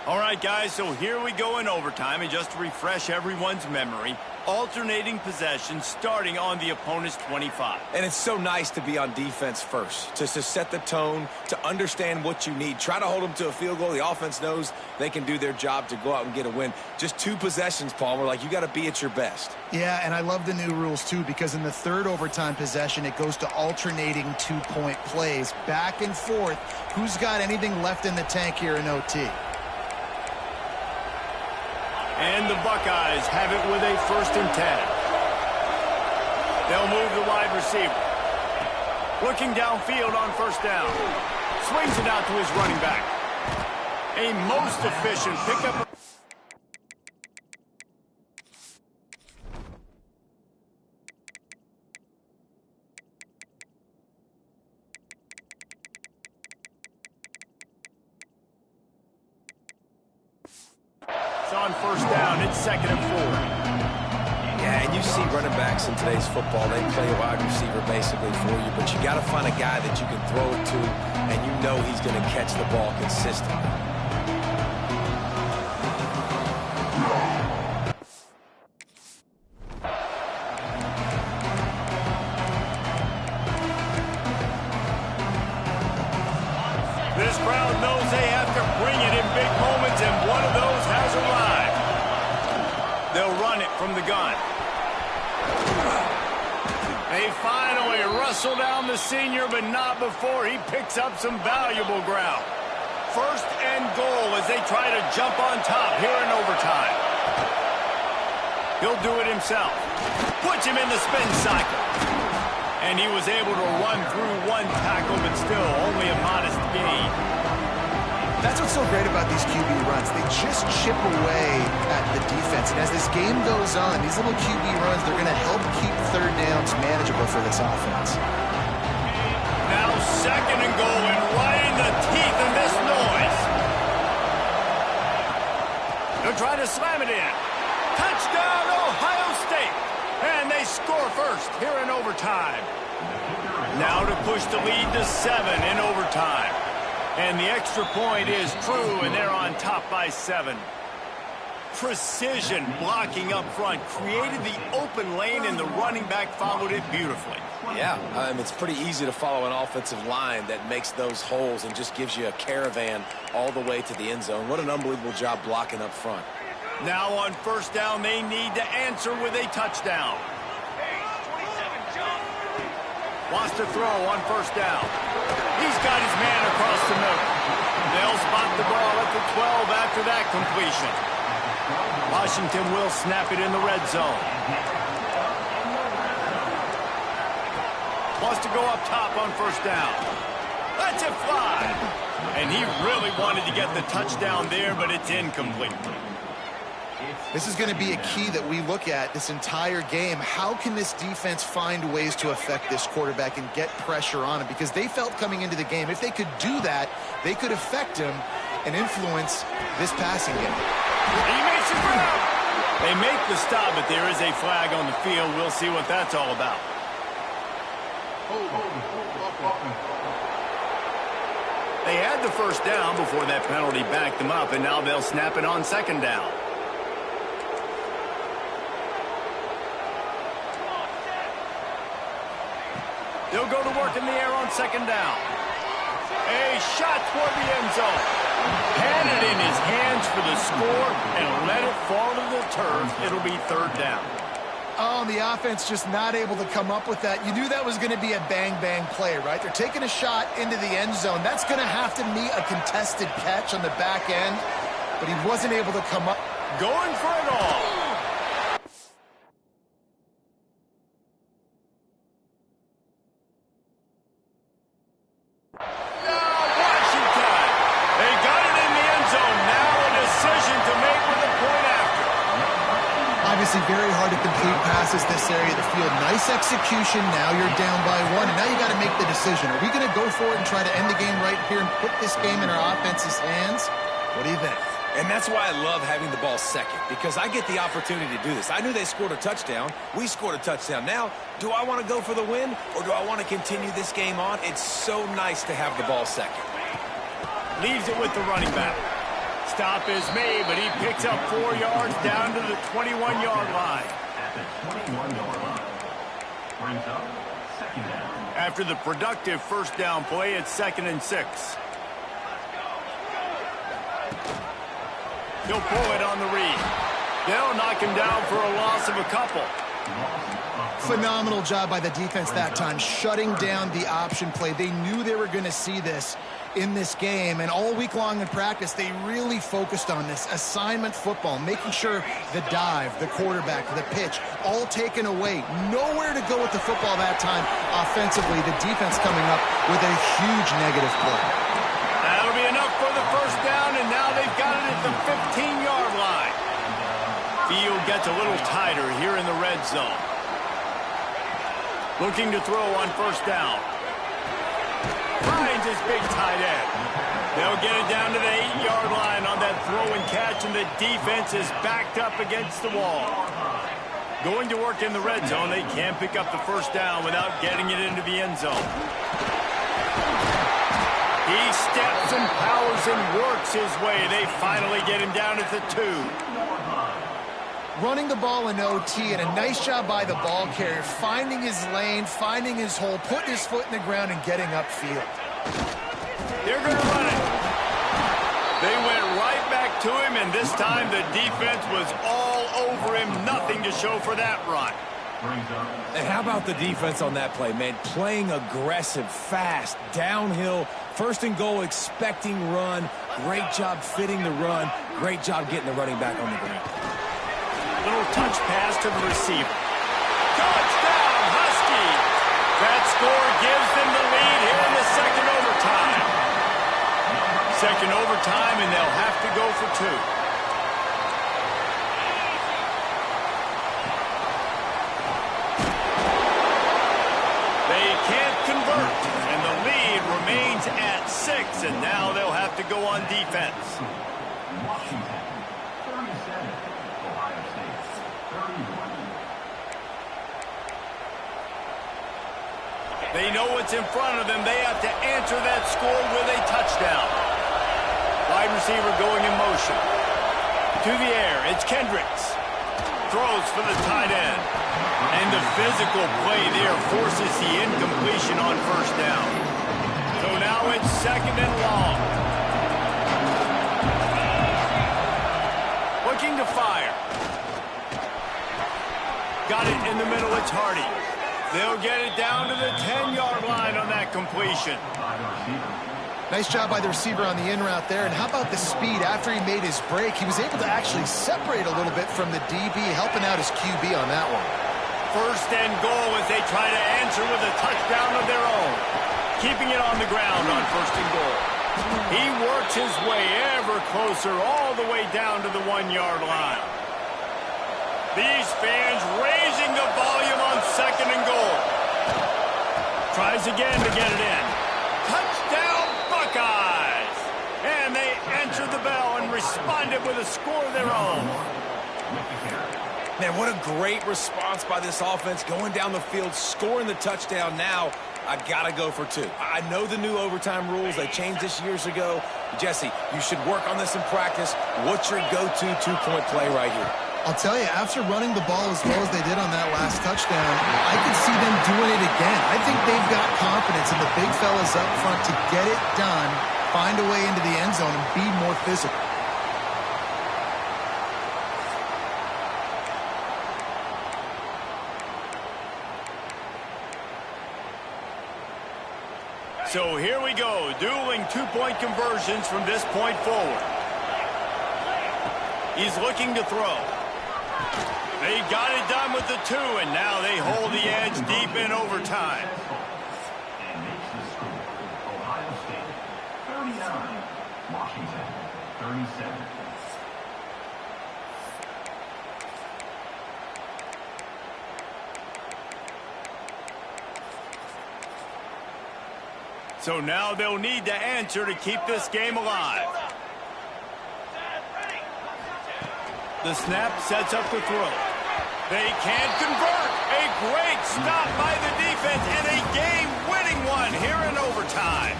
All right, guys, so here we go in overtime, and just to refresh everyone's memory, alternating possession starting on the opponent's 25. And it's so nice to be on defense first, just to set the tone, to understand what you need. Try to hold them to a field goal. The offense knows they can do their job to go out and get a win. Just 2 possessions, Palmer, like you got to be at your best. Yeah, and I love the new rules, too, because in the third overtime possession, it goes to alternating 2-point plays, back and forth. Who's got anything left in the tank here in OT? And the Buckeyes have it with a first and 10. They'll move the wide receiver. Looking downfield on first down. Swings it out to his running back. A most efficient pickup. On first down, it's second and 4. Yeah, and you see running backs in today's football, they play a wide receiver basically for you, but you got to find a guy that you can throw it to, and you know he's going to catch the ball consistently. This crowd knows they have to bring it in big moments, and one of those has arrived. They'll run it from the gun. They finally wrestle down the senior, but not before he picks up some valuable ground. First and goal as they try to jump on top here in overtime. He'll do it himself. Puts him in the spin cycle. And he was able to run through 1 tackle, but still only a modest gain. That's what's so great about these QB runs. They just chip away at the defense. And as this game goes on, these little QB runs, they're going to help keep third downs manageable for this offense. Now second and goal, and right in the teeth They'll try to slam it in. Touchdown, Ohio State. And they score first here in overtime. Now to push the lead to 7 in overtime. And the extra point is true, and they're on top by 7. Precision blocking up front created the open lane, and the running back followed it beautifully. Yeah, it's pretty easy to follow an offensive line that makes those holes and just gives you a caravan all the way to the end zone. What an unbelievable job blocking up front. Now on first down, they need to answer with a touchdown. Wants to throw on first down. He's got his man across the middle. They'll spot the ball at the 12 after that completion. Washington will snap it in the red zone. Wants to go up top on first down. Lets it fly. And he really wanted to get the touchdown there, but it's incomplete. This is going to be a key that we look at this entire game. How can this defense find ways to affect this quarterback and get pressure on him? Because they felt coming into the game, if they could do that, they could affect him and influence this passing game. He makes it grab. They make the stop, but there is a flag on the field. We'll see what that's all about. They had the first down before that penalty backed them up, and now they'll snap it on second down. They'll go to work in the air on second down. A shot toward the end zone. Had it in his hands for the score and let it fall to the turf. It'll be third down. Oh, the offense just not able to come up with that. You knew that was going to be a bang-bang play, right? They're taking a shot into the end zone. That's going to have to meet a contested catch on the back end, but he wasn't able to come up. Going for it all. Very hard to complete passes this area of the field. Nice execution. Now you're down by 1, and now you got to make the decision. Are we going to go for it and try to end the game right here and put this game in our offense's hands? What do you think? And that's why I love having the ball second, because I get the opportunity to do this. I knew they scored a touchdown. We scored a touchdown. Now, do I want to go for the win, or do I want to continue this game on? It's so nice to have the ball second. Leaves it with the running back. Stop is made, but he picks up 4 yards down to the 21-yard line. At the 21-yard line. Brings up second down. After the productive first down play, it's 2nd and 6. He'll pull it on the read. They'll knock him down for a loss of a couple. Phenomenal job by the defense that time, shutting down the option play. They knew they were going to see this in this game, and all week long in practice, they really focused on this assignment football, making sure the dive, the quarterback, the pitch, all taken away. Nowhere to go with the football that time offensively. The defense coming up with a huge negative play. That'll be enough for the first down, and now they've got it at the 15-yard line. Field gets a little tighter here in the red zone. Looking to throw on first down. Finds his big tight end. They'll get it down to the 8-yard line on that throw and catch, and the defense is backed up against the wall. Going to work in the red zone. They can't pick up the first down without getting it into the end zone. He steps and powers and works his way. They finally get him down at the 2. Running the ball in OT, and a nice job by the ball carrier, finding his lane, finding his hole, putting his foot in the ground and getting upfield. They're going to run it. They went right back to him, and this time the defense was all over him. Nothing to show for that run. And how about the defense on that play, man? Playing aggressive, fast, downhill, first and goal, expecting run. Great job fitting the run. Great job getting the running back on the ground. Little touch pass to the receiver. Touchdown, Huskies! That score gives them the lead here in the second overtime. Second overtime, and they'll have to go for 2. They can't convert, and the lead remains at 6, and now they'll have to go on defense. Washington, 37. They know what's in front of them. They have to answer that score with a touchdown. Wide receiver going in motion. To the air, it's Kendricks. Throws for the tight end. And the physical play there forces the incompletion on first down. So now it's 2nd and long. Looking to fire. Got it in the middle, it's Hardy. They'll get it down to the 10-yard line on that completion. Nice job by the receiver on the in route there. And how about the speed after he made his break? He was able to actually separate a little bit from the DB, helping out his QB on that one. 1st and goal as they try to answer with a touchdown of their own. Keeping it on the ground on 1st and goal. He works his way ever closer all the way down to the 1-yard line. These fans raising the volume on 2nd and goal. Tries again to get it in. Touchdown Buckeyes! And they answered the bell and responded with a score of their own. Man, what a great response by this offense. Going down the field, scoring the touchdown now. I got to go for 2. I know the new overtime rules. They changed this years ago. Jesse, you should work on this in practice. What's your go-to 2-point play right here? I'll tell you, after running the ball as well as they did on that last touchdown, I can see them doing it again. I think they've got confidence in the big fellas up front to get it done, find a way into the end zone, and be more physical. So here we go, dueling 2-point conversions from this point forward. He's looking to throw. They got it done with the 2, and now they hold the edge deep in overtime. And makes the score. Ohio State 39, Washington 37. So now they'll need to answer to keep this game alive. The snap sets up the throw. They can't convert. A great stop by the defense and a game-winning one here in overtime.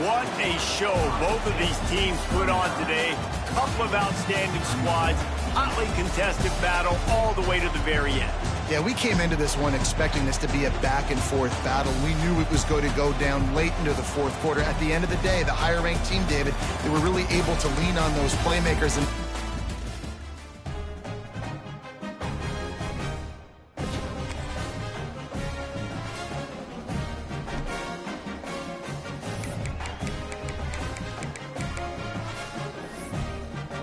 What a show both of these teams put on today. Couple of outstanding squads. Hotly contested battle all the way to the very end. Yeah, we came into this one expecting this to be a back-and-forth battle. We knew it was going to go down late into the 4th quarter. At the end of the day, the higher-ranked team, David, they were really able to lean on those playmakers and